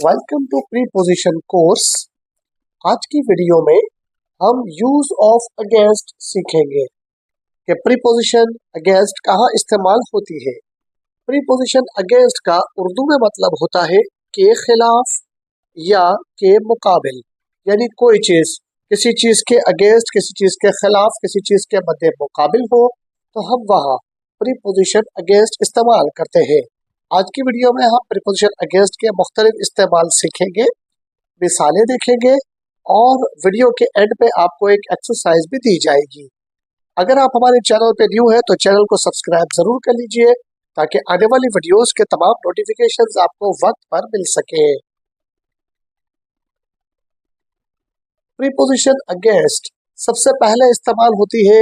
Welcome to preposition course. आज की video में हम यूज ऑफ अगेंस्ट सीखेंगे कि प्रीपोजिशन अगेंस्ट कहाँ इस्तेमाल होती है। प्रीपोजिशन अगेंस्ट का उर्दू में मतलब होता है के खिलाफ या के मुकाबिल, यानी कोई चीज किसी चीज के अगेंस्ट, किसी चीज के खिलाफ, किसी चीज के मद्दे मुकाबिल हो तो हम वहाँ प्रीपोजिशन अगेंस्ट इस्तेमाल करते हैं। आज की वीडियो में हम प्रीपोजिशन अगेंस्ट के मुख्तलिफ इस्तेमाल सीखेंगे, मिसालें देखेंगे और वीडियो के एंड पे आपको एक एक्सरसाइज भी दी जाएगी। अगर आप हमारे चैनल पे न्यू है तो चैनल को सब्सक्राइब जरूर कर लीजिए ताकि आने वाली वीडियोस के तमाम नोटिफिकेशंस आपको वक्त पर मिल सके। प्रीपोजिशन अगेंस्ट सबसे पहले इस्तेमाल होती है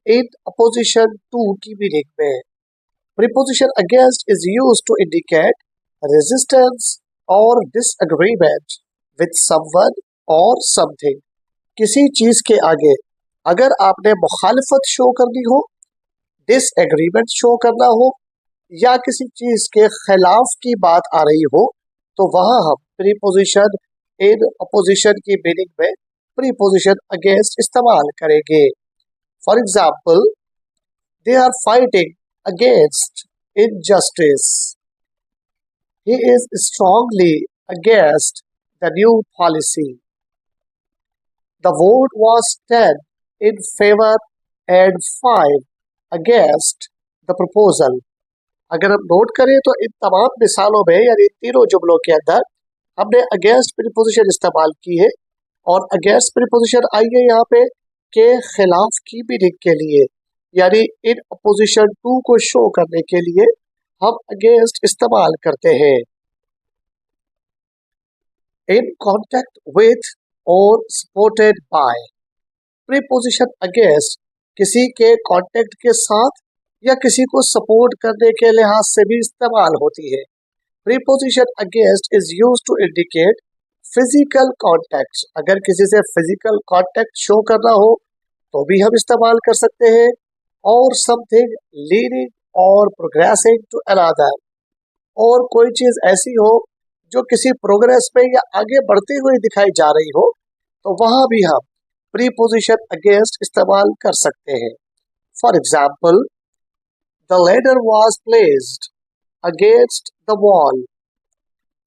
इन अपोजिशन टू की मीनिंग में। Preposition against is used to indicate resistance or disagreement with someone or something। किसी चीज के आगे अगर आपने मुखालफत शो करनी हो, डिसएग्रीमेंट शो करना हो या किसी चीज के खिलाफ की बात आ रही हो तो वहां हम प्रीपोजिशन इन अपोजिशन की मीनिंग में प्रीपोजिशन अगेंस्ट इस्तेमाल करेंगे। For example, they are fighting against injustice. He is strongly against the new policy. The vote was 10 in favor and 5 against the proposal. अगर हम नोट करें तो इन तमाम मिसालों में यानी तीनों जुमलों के अंदर हमने अगेंस्ट प्रीपोजिशन इस्तेमाल की है और अगेंस्ट प्रीपोजिशन आई है यहाँ पे के खिलाफ की मीनिंग के लिए, यानी इन अपोजिशन टू को शो करने के लिए हम अगेंस्ट इस्तेमाल करते हैं। इन कॉन्टेक्ट विथ और सपोर्टेड बाय, प्रीपोजिशन अगेंस्ट किसी के कॉन्टेक्ट के साथ या किसी को सपोर्ट करने के लिहाज से भी इस्तेमाल होती है। Preposition against is used to indicate physical contact. अगर किसी से फिजिकल कॉन्टेक्ट शो करना हो तो भी हम इस्तेमाल कर सकते हैं। और समथिंग लीडिंग और प्रोग्रेसिंग टू अनदर, और कोई चीज ऐसी हो जो किसी प्रोग्रेस में या आगे बढ़ती हुई दिखाई जा रही हो तो वहां भी हम प्रीपोजिशन अगेंस्ट इस्तेमाल कर सकते हैं। For example, the ladder was placed against the wall,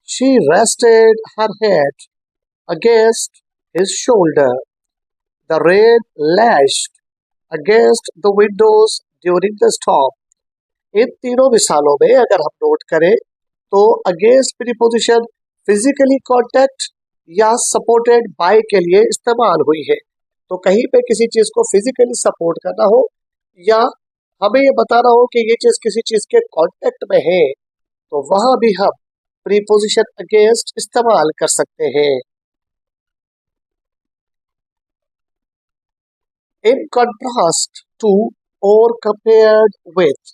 she rested her head against his shoulder, the rain lashed against the windows during the storm। इन तीनों मिसालों में अगर हम नोट करें तो अगेंस्ट प्रीपोजिशन फिजिकली कॉन्टेक्ट या सपोर्टेड बाय के लिए इस्तेमाल हुई है। तो कहीं पे किसी चीज को फिजिकली सपोर्ट करना हो या हमें ये बताना हो कि ये चीज किसी चीज के कॉन्टेक्ट में है तो वहां भी हम प्रीपोजिशन अगेंस्ट इस्तेमाल कर सकते हैं। In contrast to or compared with,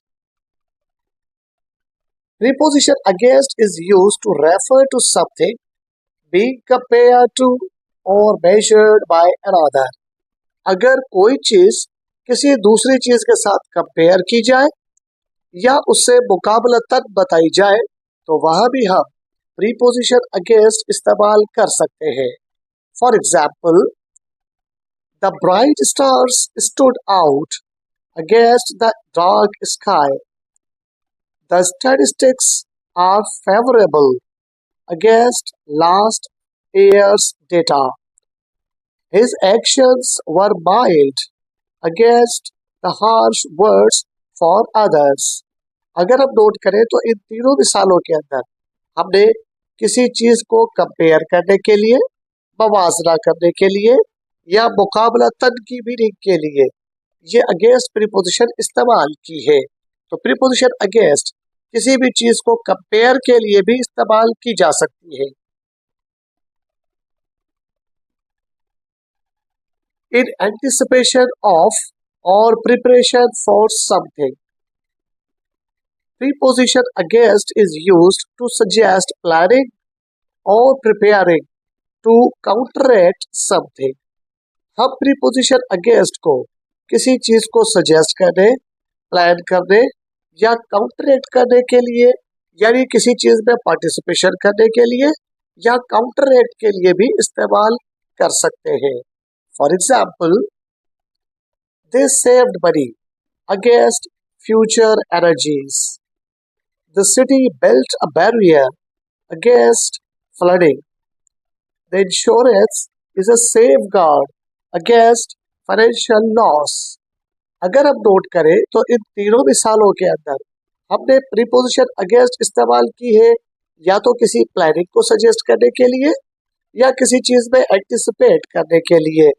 preposition against is used to refer to something being compared to or measured by another। अगर कोई चीज किसी दूसरी चीज के साथ कंपेयर की जाए या उससे मुकाबलतन बताई जाए तो वहां भी हम प्रीपोजिशन अगेंस्ट इस्तेमाल कर सकते हैं। For example, the bright stars stood out against the dark sky. The statistics are favorable against last year's data. His actions were mild against the harsh words for others। अगर हम note करें तो इन तीनों मिसालों के अंदर हमने किसी चीज को कंपेयर करने के लिए, मवाजना करने के लिए या मुकाबला तन की मीनिंग के लिए ये अगेंस्ट प्रीपोजिशन इस्तेमाल की है। तो प्रीपोजिशन अगेंस्ट किसी भी चीज को कंपेयर के लिए भी इस्तेमाल की जा सकती है। इन एंटिसिपेशन ऑफ और preparation for something, preposition against is used to suggest planning और प्रिपेयरिंग टू काउंटरएक्ट समथिंग। हम प्रीपोजिशन अगेंस्ट को किसी चीज को सजेस्ट करने, प्लान करने या काउंटरएक्ट करने के लिए, यानी किसी चीज में पार्टिसिपेशन करने के लिए या काउंटर एक्ट के लिए भी इस्तेमाल कर सकते हैं। For example, they saved money against future energies. The city built a barrier against flooding. The insurance is a safeguard against financial loss. अगर हम नोट करें तो इन तीनों मिसालों के अंदर हमने प्रीपोजिशन अगेंस्ट इस्तेमाल की है या तो किसी प्लानिंग को सजेस्ट करने के लिए या किसी चीज में एंटिसिपेट करने के लिए।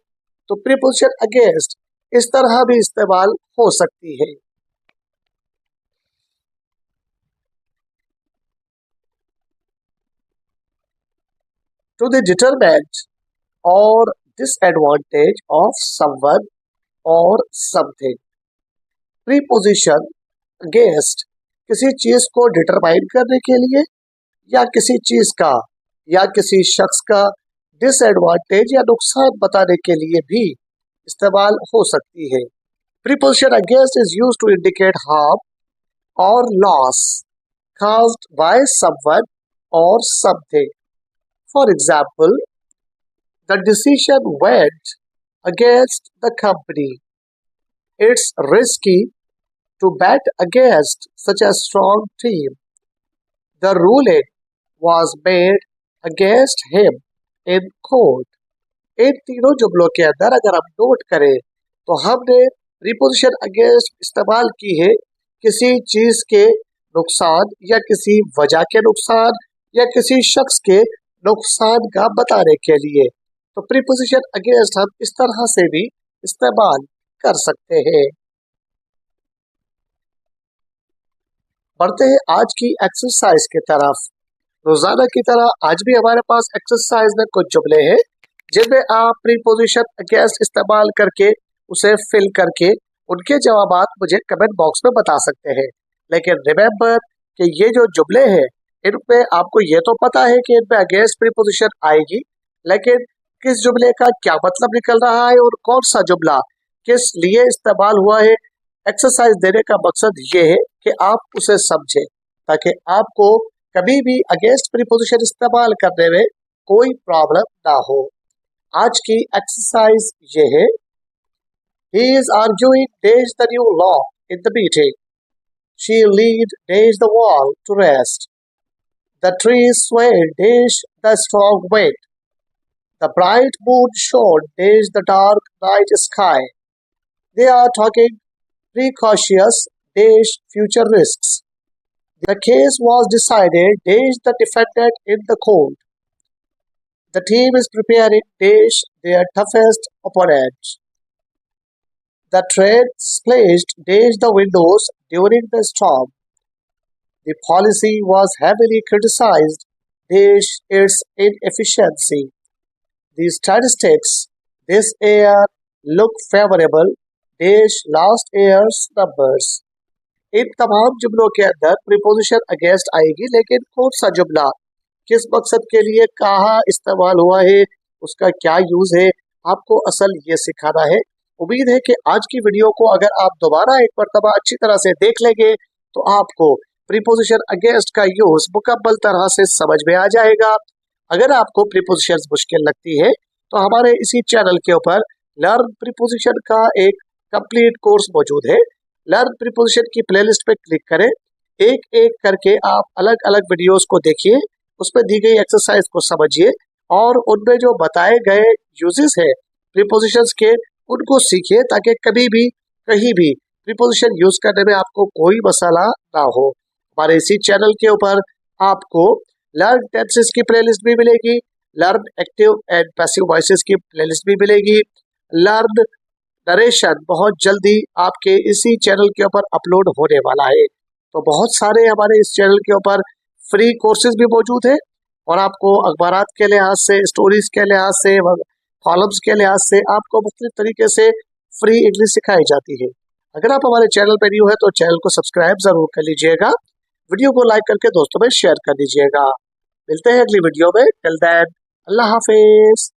तो प्रीपोजिशन अगेंस्ट इस तरह भी इस्तेमाल हो सकती है। टू द डिटरमिनेंट और डिसएडवांटेज ऑफ समवन और समथिंग। प्रीपोजिशन अगेंस्ट किसी चीज को डिटरमाइन करने के लिए या किसी चीज का या किसी शख्स का डिसएडवांटेज या नुकसान बताने के लिए भी इस्तेमाल हो सकती है। Preposition against is used to indicate harm और loss caused by someone or something. For example, the decision went against the company. It's risky to bet against such a strong team. The ruling was made against him in court. इन तीनों जुमलों के अंदर अगर हम note करें तो हमने preposition against इस्तेमाल की है किसी चीज के नुकसान या किसी वजह के नुकसान या किसी शख्स के नुकसान का बताने के लिए। तो प्रीपोजिशन अगेंस्ट हम इस तरह से भी इस्तेमाल कर सकते हैं। बढ़ते हैं आज की एक्सरसाइज की तरफ। रोजाना की तरह आज भी हमारे पास एक्सरसाइज में कुछ जुमले हैं जिनमें आप प्रीपोजिशन अगेंस्ट इस्तेमाल करके उसे फिल करके उनके जवाबात मुझे कमेंट बॉक्स में बता सकते हैं। लेकिन रिमेंबर कि ये जो जुमले हैं इनमें आपको ये तो पता है कि इनमें अगेंस्ट प्रीपोजिशन आएगी, लेकिन किस जुमले का क्या मतलब निकल रहा है और कौन सा जुमला किस लिए इस्तेमाल हुआ है, एक्सरसाइज देने का मकसद ये है कि आप उसे समझें ताकि आपको कभी भी अगेंस्ट प्रीपोजिशन इस्तेमाल करने में कोई प्रॉब्लम ना हो। आज की एक्सरसाइज ये है, he is arguing dash the new law in the meeting. She leaned dash the wall to rest. The trees swayed dash the strong wind. The bright moon shone dash the dark night sky. They are talking precautious dash future risks. The case was decided dash the defendant in the court. The team is preparing dash their toughest opponent. The train splashed dash the windows during the storm. The policy was heavily criticized dash its inefficiency. The statistics this year look favorable dash last year's numbers. इन तमाम जुमलों के अंदर preposition against आएगी, लेकिन कौन सा जुमला किस मकसद के लिए कहाँ इस्तेमाल हुआ है, उसका क्या यूज है, आपको असल ये सिखाना है। उम्मीद है कि आज की वीडियो को अगर आप दोबारा एक मरतबा अच्छी तरह से देख लेंगे तो आपको प्रीपोजिशन अगेंस्ट का यूज मुकम्मल तरह से समझ में आ जाएगा। अगर आपको प्रीपोजिशन मुश्किल लगती है तो हमारे इसी चैनल के ऊपर लर्न प्रीपोजिशन का एक कंप्लीट कोर्स मौजूद है। लर्न प्रीपोजिशन की प्लेलिस्ट पे क्लिक करें, एक एक करके आप अलग अलग वीडियोस को देखिए, उसमें दी गई एक्सरसाइज को समझिए और उनमें जो बताए गए यूजेस है प्रीपोजिशंस के उनको सीखिए ताकि कभी भी कहीं भी प्रीपोजिशन यूज करने में आपको कोई मसला ना हो। हमारे इसी चैनल के ऊपर आपको लर्न टेंसेस की प्लेलिस्ट भी मिलेगी, learn active and passive voices की प्लेलिस्ट भी मिलेगी, लर्न नरेशन बहुत जल्दी आपके इसी चैनल के ऊपर अपलोड होने वाला है। तो बहुत सारे हमारे इस चैनल के ऊपर फ्री कोर्सेज भी मौजूद है और आपको अखबारात के लिहाज से, स्टोरीज के लिहाज से, कॉलम्स के लिहाज से आपको मुख्तलिफ तरीके से फ्री इंग्लिश सिखाई जाती है। अगर आप हमारे चैनल पर न्यू है तो चैनल को सब्सक्राइब जरूर कर लीजिएगा, वीडियो को लाइक करके दोस्तों में शेयर कर दीजिएगा। मिलते हैं अगली वीडियो में, टिल देन अल्लाह हाफिज।